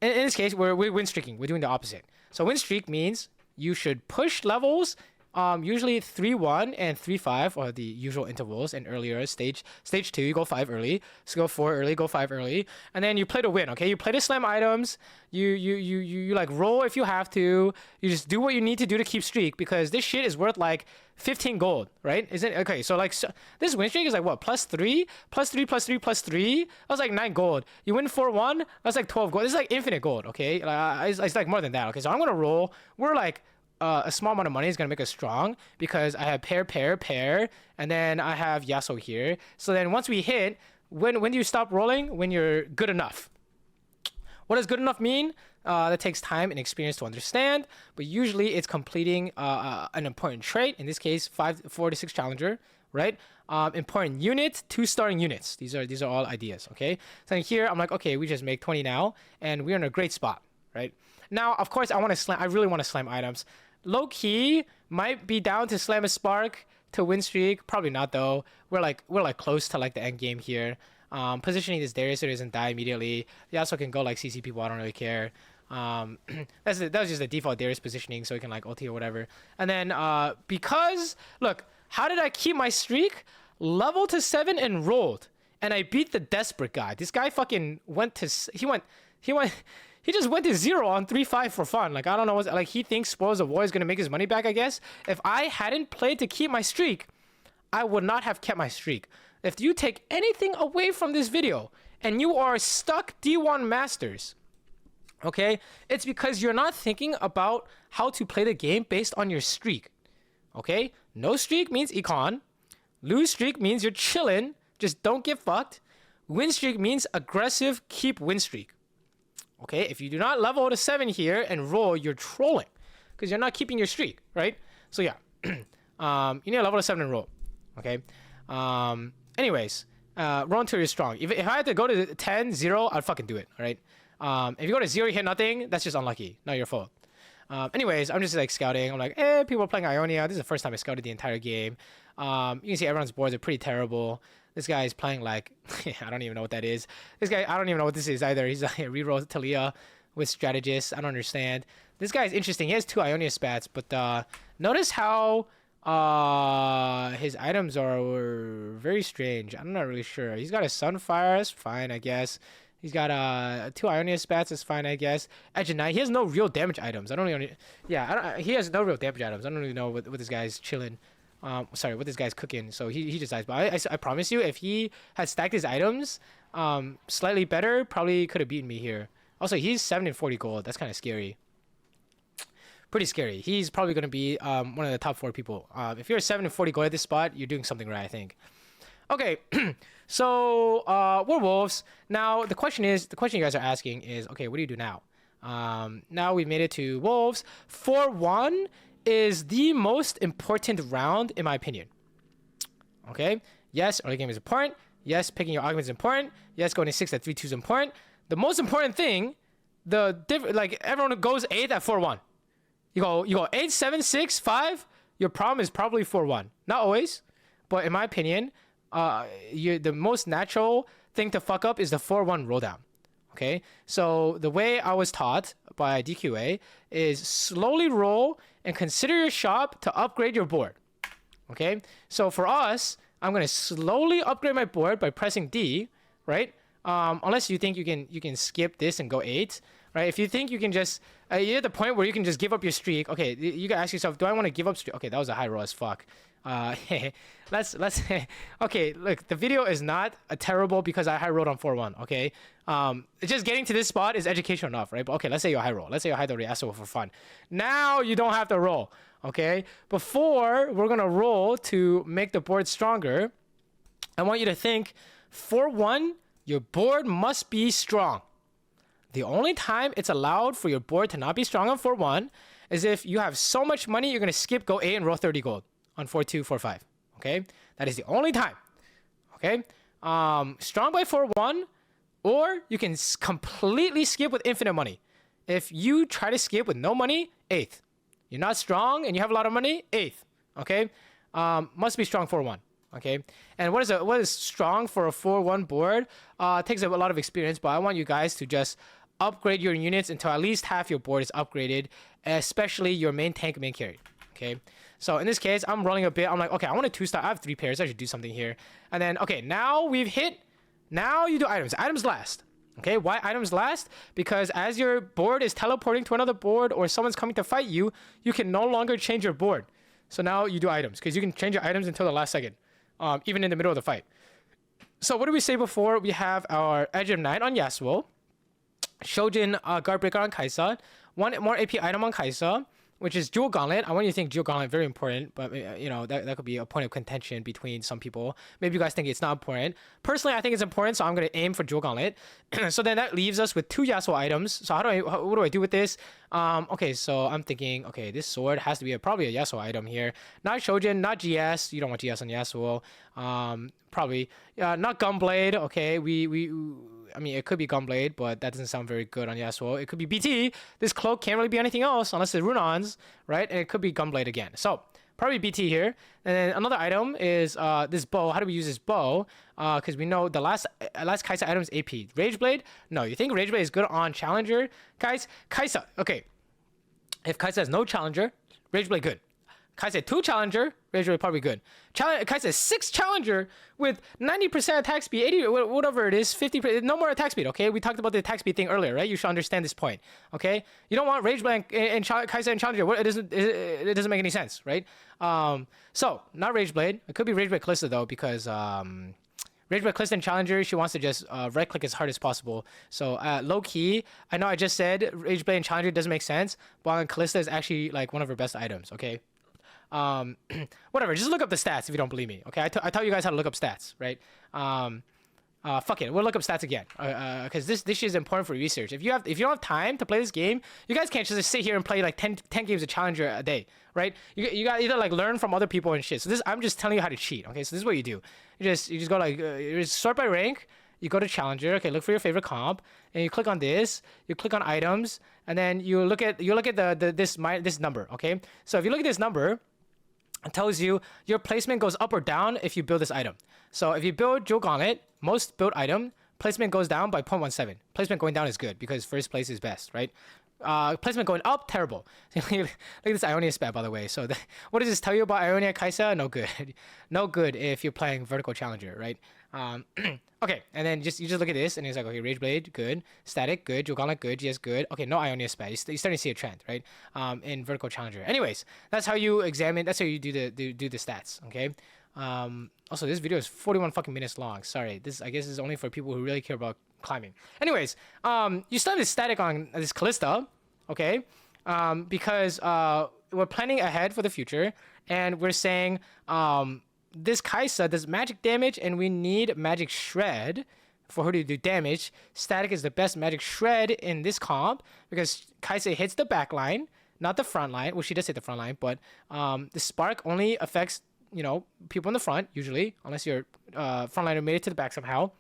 in this case, we're win streaking. We're doing the opposite. So win streak means you should push levels. Usually 3-1 and 3-5 are the usual intervals, and earlier stage 2 you go 5 early, so go 4 early, go 5 early, and then you play to win. Okay, you play to slam items, you like roll if you have to, you just do what you need to do to keep streak, because this shit is worth like 15 gold, right? Isn't it? Okay, so like this win streak is like what, +3 +3 that's like 9 gold. You win 4-1, that's like 12 gold. This is like infinite gold. Okay, it's like more than that. Okay, so I'm gonna roll. We're like a small amount of money is going to make us strong, because I have pair, and then I have Yasuo here. So then once we hit, when do you stop rolling? When you're good enough. What does good enough mean? that takes time and experience to understand, but usually it's completing an important trait. In this case, 4 to 6 challenger, right? Important unit, 2 starting units. These are all ideas, okay? So here I'm like, okay, we just make 20 now, and we're in a great spot, right? Now, of course, I really want to slam items. Low key might be down to slam a spark to win streak. Probably not though. We're like close to like the end game here. Positioning this Darius so it doesn't die immediately. You also can go like CC people. I don't really care. That was just the default Darius positioning, so we can like ulti or whatever. And then because look, how did I keep my streak? Level to 7 and rolled, and I beat the desperate guy. This guy fucking he just went to 0 on 3-5 for fun. Like, I don't know what, like, he thinks Spoils of War is gonna make his money back, I guess. If I hadn't played to keep my streak, I would not have kept my streak. If you take anything away from this video and you are stuck D1 Masters, okay, it's because you're not thinking about how to play the game based on your streak, okay? No streak means econ. Lose streak means you're chilling, just don't get fucked. Win streak means aggressive, keep win streak. Okay, if you do not level to 7 here and roll, you're trolling because you're not keeping your streak, right? So yeah, you need to level to 7 and roll. Okay. Anyways, roll until you're strong. If I had to go to 10, 0, I'd fucking do it. All right. If you go to 0, you hit nothing. That's just unlucky. Not your fault. Anyways, I'm just like scouting. I'm like, people are playing Ionia. This is the first time I scouted the entire game. You can see everyone's boards are pretty terrible. This guy is playing like, I don't even know what that is. This guy, I don't even know what this is either. He's like a reroll Talia with strategist. I don't understand. This guy is interesting. He has 2 Ionia spats, but notice how his items are very strange. I'm not really sure. He's got a Sunfire. That's fine, I guess. He's got 2 Ionia spats. That's fine, I guess. Edge of Night. He has no real damage items. I don't really. Yeah, he has no real damage items. I don't really know what this guy's chilling. Sorry, what this guy's cooking. So he just dies. But I promise you, if he had stacked his items slightly better, probably could have beaten me here. Also, he's 7 and 40 gold. That's kind of scary. Pretty scary. He's probably going to be one of the top 4 people. If you're 7 and 40 gold at this spot, you're doing something right, I think. Okay, so werewolves. Now the question you guys are asking is, okay, what do you do now? Now we've made it to wolves. 4-1 is the most important round in my opinion. Okay, yes, early game is important. Yes, picking your augment is important. Yes, going to 6 at 3-2 is important. The most important thing, like everyone who goes 8 at 4-1. You go 8, 7, 6, 5. Your problem is probably 4-1. Not always, but in my opinion, the most natural thing to fuck up is the 4-1 roll down. Okay, so the way I was taught by DQA is slowly roll and consider your shop to upgrade your board. Okay, so for us, I'm gonna slowly upgrade my board by pressing D, right? Unless you think you can skip this and go 8, right? If you think you can just you're at the point where you can just give up your streak. Okay, you can ask yourself, do I want to give up streak? Okay, that was a high roll as fuck. Let's okay, look, the video is not a terrible because I high rolled on 4-1. Okay, just getting to this spot is educational enough, right? But okay, let's say you high roll. Let's say you high the Riaso for fun. Now you don't have to roll. Okay, before we're gonna roll to make the board stronger. I want you to think 4-1. Your board must be strong. The only time it's allowed for your board to not be strong on 4-1 is if you have so much money you're gonna skip go 8 and roll 30 gold on 4-2, 4-5. Okay, that is the only time. Okay, strong by 4-1, or you can completely skip with infinite money. If you try to skip with no money, 8th. You're not strong and you have a lot of money, 8th. Okay, must be strong 4-1. Okay, and what is strong for a 4-1 board? Takes a lot of experience, but I want you guys to just upgrade your units until at least half your board is upgraded, especially your main tank, main carry. Okay, so in this case, I'm rolling a bit. I'm like, okay, I want a 2-star. I have 3 pairs. I should do something here. And then, okay, now we've hit. Now you do items. Items last. Okay, why items last? Because as your board is teleporting to another board or someone's coming to fight you, you can no longer change your board. So now you do items because you can change your items until the last second, even in the middle of the fight. So what did we say before? We have our Edge of Night on Yasuo, Shojin Guardbreaker on Kaisa, 1 more AP item on Kaisa, which is Jewel Gauntlet. I want you to think Jewel Gauntlet very important, but you know that could be a point of contention between some people. Maybe you guys think it's not important. Personally, I think it's important, so I'm gonna aim for Jewel Gauntlet. So then that leaves us with 2 Yasuo items. So what do I do with this? Okay, so I'm thinking, okay, this sword has to be probably a Yasuo item here. Not Shojin, not GS. You don't want GS on Yasuo. Probably not Gunblade. Okay, I mean, it could be Gunblade, but that doesn't sound very good on Yasuo. It could be BT. This cloak can't really be anything else unless it's Runons, right? And it could be Gunblade again. So probably BT here. And then another item is this bow. How do we use this bow? Because we know the last Kaisa item is AP. Rageblade? No, you think Rageblade is good on Challenger? Guys, Kaisa. Okay. If Kaisa has no Challenger, Rageblade good. Kaisa 2 Challenger, Rageblade probably good. Kaisa 6 Challenger with 90% attack speed, 80, whatever it is, 50%, no more attack speed, okay? We talked about the attack speed thing earlier, right? You should understand this point, okay? You don't want Rageblade and Kaisa and Challenger. It doesn't make any sense, right? So, not Rageblade. It could be Rageblade Kalista, though, because Rageblade Kalista and Challenger, she wants to just right-click as hard as possible. So, low-key, I know I just said Rageblade and Challenger doesn't make sense, but Kalista is actually, like, one of her best items, okay? Whatever, just look up the stats if you don't believe me, okay? I taught you guys how to look up stats, right? Fuck it, we'll look up stats again, because this shit is important for research. If you don't have time to play this game, you guys can't just sit here and play like 10 games of Challenger a day, right? You got either like learn from other people and shit. So I'm just telling you how to cheat, okay? So this is what you do. You just go like, you just sort by rank. You go to Challenger, okay, look for your favorite comp, and you click on this, you click on items, and then you look at this number, okay? So if you look at this number, it tells you your placement goes up or down if you build this item. So if you build Jewel Gauntlet, most built item, placement goes down by 0.17. Placement going down is good because first place is best, right? Placement going up, terrible. Look at this Ionia spat, by the way. So what does this tell you about Ionia Kaisa? No good. No good if you're playing vertical Challenger, right? Okay, and then you just look at this, and it's like, okay, Rageblade, good. Static, good. Jewel Gauntlet, good. GS, good. Okay, no Ionia spat. You're starting to see a trend, right? In vertical Challenger. Anyways, that's how you examine. That's how you do the stats. Okay. Also, this video is 41 fucking minutes long. Sorry, this I guess is only for people who really care about climbing. Anyways, you start this static on this Kalista, okay? Because we're planning ahead for the future, and we're saying this Kaisa does magic damage, and we need magic shred for her to do damage. Static is the best magic shred in this comp because Kaisa hits the back line, not the front line. Well, she does hit the front line, but the spark only affects, you know, people in the front usually, unless your frontliner made it to the back somehow.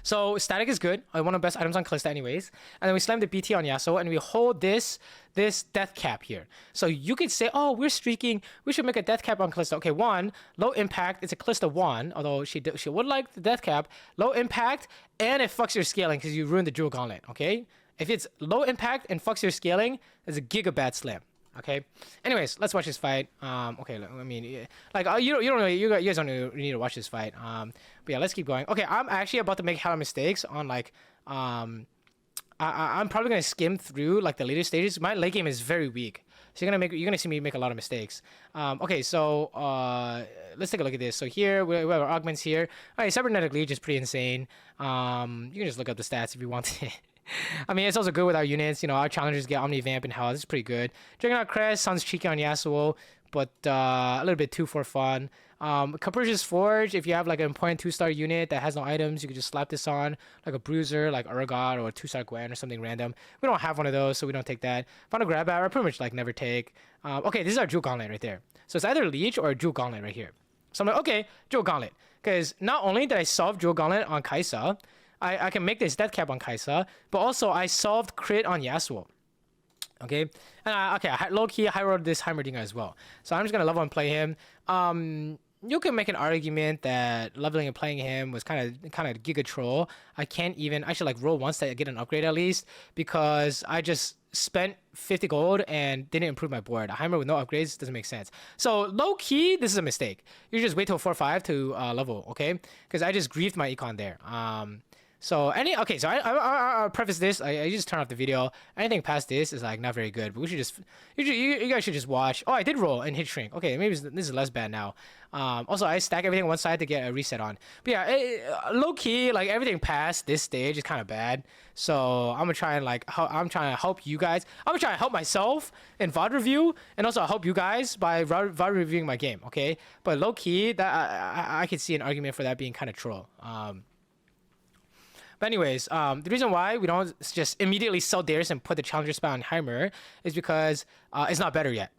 So static is good. One of the best items on Kalista anyways. And then we slam the BT on Yasuo and we hold this death cap here. So you could say, oh, we're streaking. We should make a death cap on Kalista. Okay, 1, low impact. It's a Kalista 1, although she would like the death cap. Low impact, and it fucks your scaling because you ruined the Jewel Gauntlet, okay? If it's low impact and fucks your scaling, it's a giga bad slam. Okay. Anyways, let's watch this fight. Okay. I mean, like you guys don't need to watch this fight. But yeah, let's keep going. Okay, I'm actually about to make hella mistakes on like I'm probably gonna skim through like the later stages. My late game is very weak, so you're gonna see me make a lot of mistakes. Okay, so let's take a look at this. So here we have our augments here. All right, cybernetic leech is pretty insane. You can just look up the stats if you want to. I mean, it's also good with our units. You know, our challengers get Omni Vamp and House. It's pretty good. Juggernaut Crest sounds cheeky on Yasuo, but a little bit too for fun. Capricious Forge, if you have like an important 2-star unit that has no items, you can just slap this on, like a Bruiser, like Urgot, or a 2-star Gwen or something random. We don't have one of those, so we don't take that. Final Grab Out, I pretty much like never take. Okay, this is our Jewel Gauntlet right there. So it's either Leech or Jewel Gauntlet right here. So I'm like, okay, Jewel Gauntlet. Because not only did I solve Jewel Gauntlet on Kaisa, I can make this death cap on Kaisa, but also I solved crit on Yasuo. Okay, and okay, low-key high rolled this Heimerdinger as well. So I'm just gonna level and play him. You can make an argument that leveling and playing him was kind of giga troll. I should like roll once to get an upgrade at least, because I just spent 50 gold and didn't improve my board. A Heimer with no upgrades doesn't make sense. So low-key, this is a mistake. You just wait till 4-5 to level, okay? Because I just griefed my econ there. So I'll preface this. I just turn off the video. Anything past this is like not very good. But we should just you guys should just watch. Oh, I did roll and hit shrink. Okay, maybe this is less bad now. Also I stack everything on one side to get a reset on. But yeah, low key like everything past this stage is kind of bad. So I'm gonna try and I'm trying to help you guys. I'm gonna try to help myself in VOD review and also help you guys by VOD reviewing my game. Okay, but low key that I could see an argument for that being kind of troll. But anyways, the reason why we don't just immediately sell Darius and put the challenger spell on Heimer is because it's not better yet.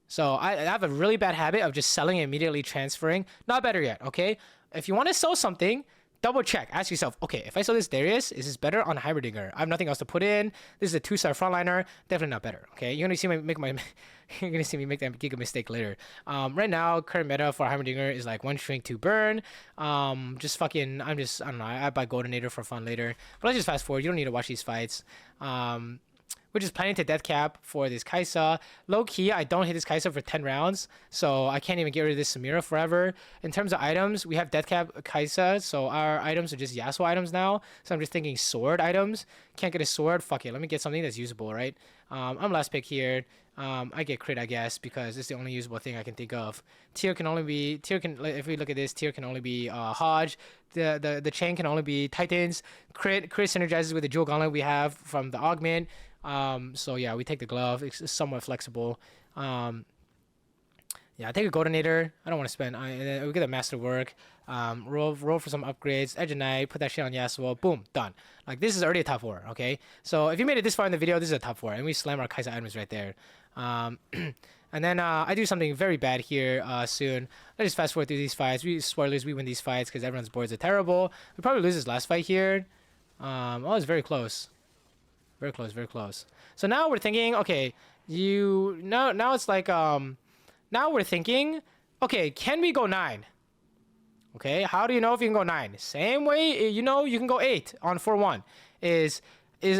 So I have a really bad habit of just selling and immediately transferring. Not better yet, okay? If you want to sell something, double check. Ask yourself, okay, if I sell this Darius, is this better on Heimerdinger? I have nothing else to put in. This is a 2-star frontliner. Definitely not better, okay? You're gonna see me make you're gonna see me make that giga mistake later. Right now, current meta for Heimerdinger is like 1 shrink, 2 burn. I don't know. I buy Goldinator for fun later. But let's just fast forward. You don't need to watch these fights. We're just planning to death cap for this Kaisa. Low key, I don't hit this Kaisa for 10 rounds, so I can't even get rid of this Samira forever. In terms of items, we have death cap Kaisa, so our items are just Yasuo items now. So I'm just thinking sword items. Can't get a sword. Fuck it. Let me get something that's usable, right? I'm last pick here. I get crit, I guess, because it's the only usable thing I can think of. If we look at this, tier can only be Hodge. The chain can only be Titans. Crit synergizes with the Jewel Gauntlet we have from the augment. So yeah, we take the glove. It's somewhat flexible. Yeah, I take a Goldinator. I don't want to spend. And then we get a Masterwork. Roll for some upgrades. Edge of Night. Put that shit on Yasuo. Boom, done. Like this is already a top 4. Okay, so if you made it this far in the video, this is a top 4, and we slam our Kaisa items right there. And then I do something very bad here soon. Let's just fast forward through these fights. Spoilers, we win these fights because everyone's boards are terrible. We probably lose this last fight here. Oh, it's very close. Very close, very close. So now we're thinking, okay, now it's like, now we're thinking, okay, can we go 9? Okay, how do you know if you can go 9? Same way, you know, you can go 8 on 4-1. Is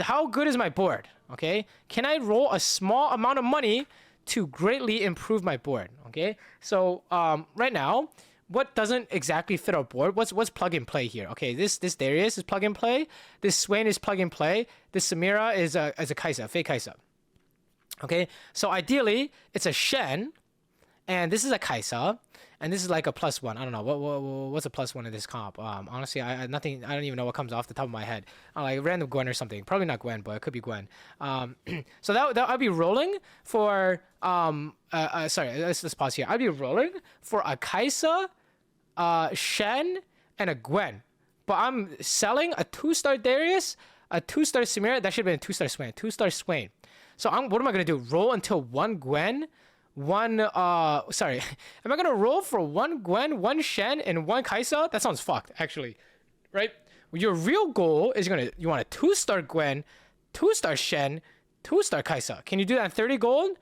how good is my board? Okay, can I roll a small amount of money to greatly improve my board? Okay, so right now, what doesn't exactly fit our board? What's plug and play here? Okay, this Darius is plug and play. This Swain is plug and play. This Samira is a Kaisa, fake Kaisa. Okay, so ideally it's a Shen, and this is a Kaisa, and this is like a +1. I don't know what's a +1 in this comp. Honestly, I don't even know what comes off the top of my head. Like random Gwen or something. Probably not Gwen, but it could be Gwen. So that I'd be rolling for sorry, let's pause here. I'd be rolling for a Kaisa, Shen, and a Gwen. But I'm selling a 2-star Darius, a 2-star Samira. That should have been a 2-star Swain. 2-star Swain. So what am I gonna do? Roll until 1 Gwen, sorry. Am I gonna roll for 1 Gwen, 1 Shen, and 1 Kaisa? That sounds fucked, actually. Right? Your real goal is you want a 2-star Gwen, 2-star Shen, 2-star Kaisa. Can you do that in 30 gold?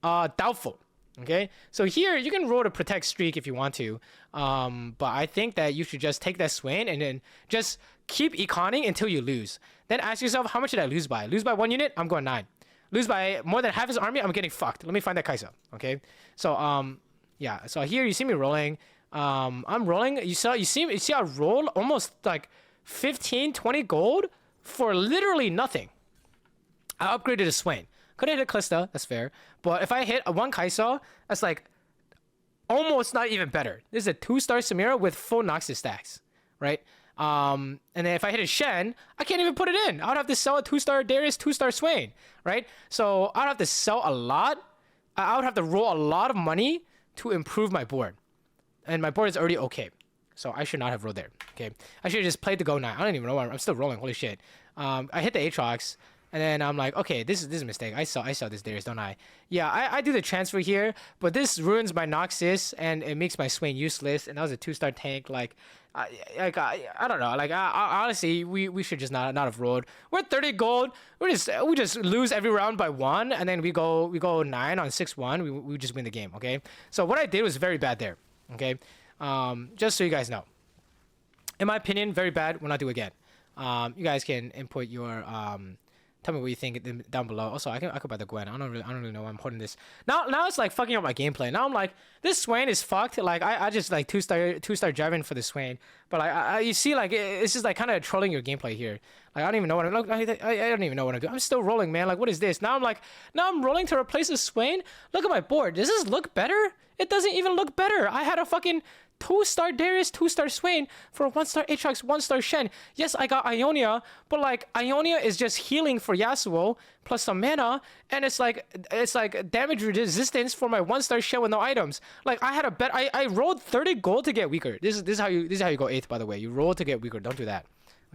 Doubtful. Okay, so here you can roll to protect streak if you want to, but I think that you should just take that Swain and then just keep econing until you lose. Then ask yourself, how much did I lose by? Lose by 1 unit? I'm going 9. Lose by more than half his army? I'm getting fucked. Let me find that Kaisa. Okay, so yeah. So here you see me rolling. I'm rolling. You see I rolled almost like 15, 20 gold for literally nothing. I upgraded a Swain. Could have hit a Kalista, that's fair. But if I hit a 1 Kaisa, that's like almost not even better. This is a 2-star Samira with full Noxus stacks, right? And then if I hit a Shen, I can't even put it in. I would have to sell a 2-star Darius, 2-star Swain, right? So I'd have to sell a lot. I would have to roll a lot of money to improve my board. And my board is already okay. So I should not have rolled there, okay? I should have just played the Go 9. I don't even know why I'm still rolling, holy shit. I hit the Aatrox. And then I'm like, okay, this is a mistake. I saw this Darius, don't I? Yeah, I do the transfer here, but this ruins my Noxus and it makes my Swain useless. And that was a 2-star tank. Like, I don't know. Like, honestly, we should just not have rolled. We're at 30 gold. We just lose every round by 1, and then we go 9 on 6-1. We just win the game. Okay. So what I did was very bad there. Okay. Just so you guys know, in my opinion, very bad. Will not do again. You guys can input your Tell me what you think down below. Also, I could buy the Gwen. I don't really know why I'm holding this. Now it's like fucking up my gameplay. Now I'm like, this Swain is fucked. Like I just like two star driving for the Swain. But like you see, like it's just like kind of trolling your gameplay here. Like I don't even know what I'm I don't even know what I'm doing. I'm still rolling, man. Like what is this? Now I'm rolling to replace the Swain. Look at my board. Does this look better? It doesn't even look better. I had a fucking 2-star Darius, 2-star Swain for a 1-star Aatrox, 1-star Shen. Yes, I got Ionia, but like Ionia is just healing for Yasuo plus some mana, and it's like damage resistance for my 1-star Shen with no items. Like I had a bet. I rolled 30 gold to get weaker. This is how you go 8th, by the way. You roll to get weaker. Don't do that.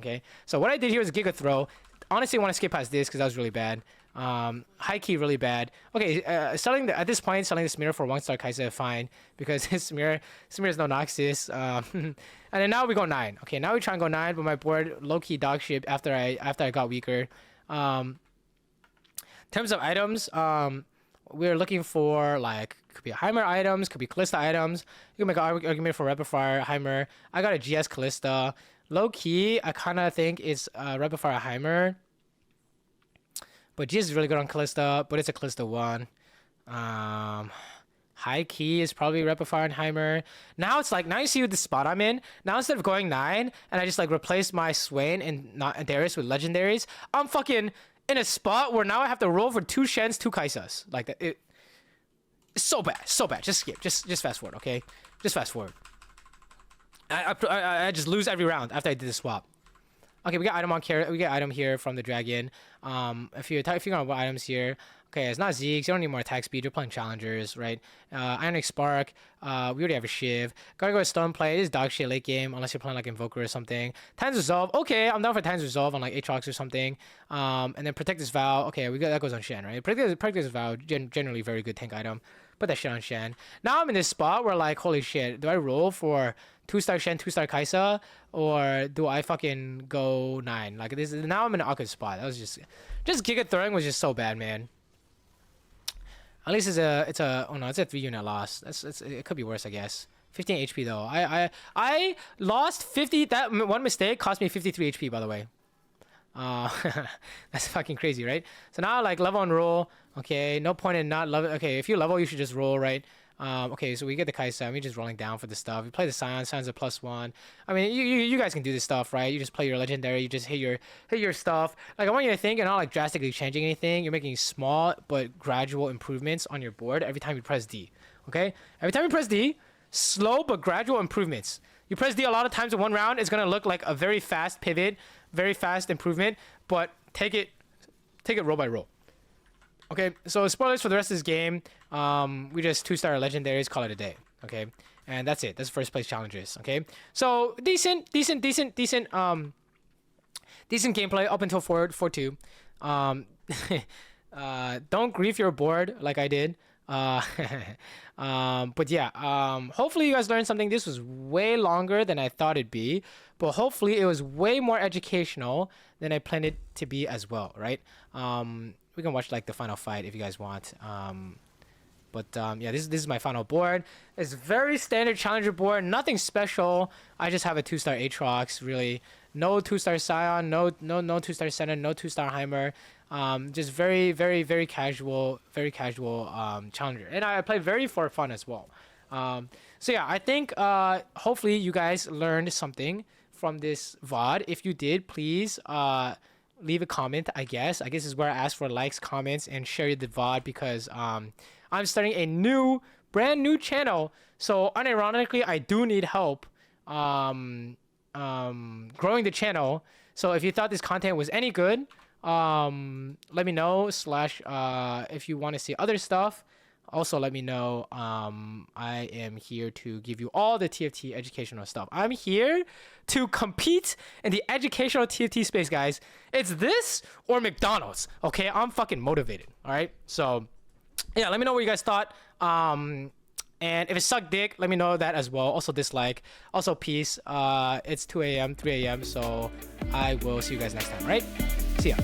Okay. So what I did here was Giga Throw. Honestly, I want to skip past this because that was really bad. High key really bad. Okay, at this point selling this mirror for 1-star Kai'Sa, fine, because this mirror is no Noxus. And then now we go 9. Okay, now we try and go 9, but my board low key dog shit after I got weaker. In terms of items, we're looking for like could be Heimer items, could be Kalista items. You can make an argument for Rapid Fire Heimer. I got a GS Kalista. Low key, I kind of think it's Rapid Fire Heimer. But GS is really good on Kalista, but it's a Kalista 1. High key is probably Rapid Fire and Heimer. Now it's like, now you see the spot I'm in. Now instead of going 9, and I just like replace my Swain and Darius with legendaries, I'm fucking in a spot where now I have to roll for 2 Shens, 2 Kaisas. Like that. It's so bad, so bad. Just skip. Just fast forward, okay? Just fast forward. I just lose every round after I did the swap. Okay, we got item on carrot. We get item here from the dragon. If you're figuring out what items here, okay, it's not Zeke's. You don't need more attack speed. You're playing challengers, right? Ionic Spark. We already have a Shiv. Gotta go with Stone Play. It is dog shit late game unless you're playing like Invoker or something. Times Resolve. Okay, I'm down for Times Resolve on like Aatrox or something. And then Protector's Vow. Okay, that goes on Shen, right? Protector's Vow, generally very good tank item. Put that shit on Shen. Now I'm in this spot where like, holy shit, do I roll for 2-star Shen, 2-star Kai'Sa, or do I fucking go 9? Like this. Now I'm in an awkward spot. That was just Giga throwing was just so bad, man. At least it's a 3-unit loss. It could be worse, I guess. 15 HP though. I lost 50. That one mistake cost me 53 HP, by the way. That's fucking crazy, right? So now like level and roll. Okay, no point in not level. Okay, if you level, you should just roll, right? Okay, so we get the Kai'Sa. We're just rolling down for the stuff. We play the Scion's a +1. I mean, you guys can do this stuff, right? You just play your legendary. You just hit your stuff. Like I want you to think you're not like drastically changing anything. You're making small but gradual improvements on your board every time you press D. Okay, every time you press D, slow but gradual improvements. You press D a lot of times in one round, it's gonna look like a very fast pivot, very fast improvement. But take it roll by roll. Okay, so spoilers for the rest of this game. We just 2-star legendaries, call it a day. Okay, and that's it. That's first place challenges. Okay, so decent gameplay up until 4-2. Don't grief your board like I did. But yeah, hopefully you guys learned something. This was way longer than I thought it'd be, but hopefully it was way more educational than I planned it to be as well, right? We can watch like the final fight if you guys want. Yeah, this is my final board. It's very standard challenger board, nothing special. I just have a 2-star Aatrox, really. No 2-star Scion, no 2-star Senna, no 2-star Heimer. Just very casual challenger. And I play very for fun as well. So yeah, I think hopefully you guys learned something from this VOD. If you did, please leave a comment. I guess this is where I ask for likes, comments, and share the VOD, because I'm starting a brand new channel. So unironically, I do need help growing the channel. So if you thought this content was any good, let me know. If you want to see other stuff, also let me know. I am here to give you all the TFT educational stuff. I'm here to compete in the educational TFT space, guys. It's this or McDonald's. Okay, I'm fucking motivated. All right, so yeah, let me know what you guys thought. And if it sucked dick, let me know that as well. Also dislike. Also peace. It's 2 a.m., 3 a.m. So I will see you guys next time. All right, see ya.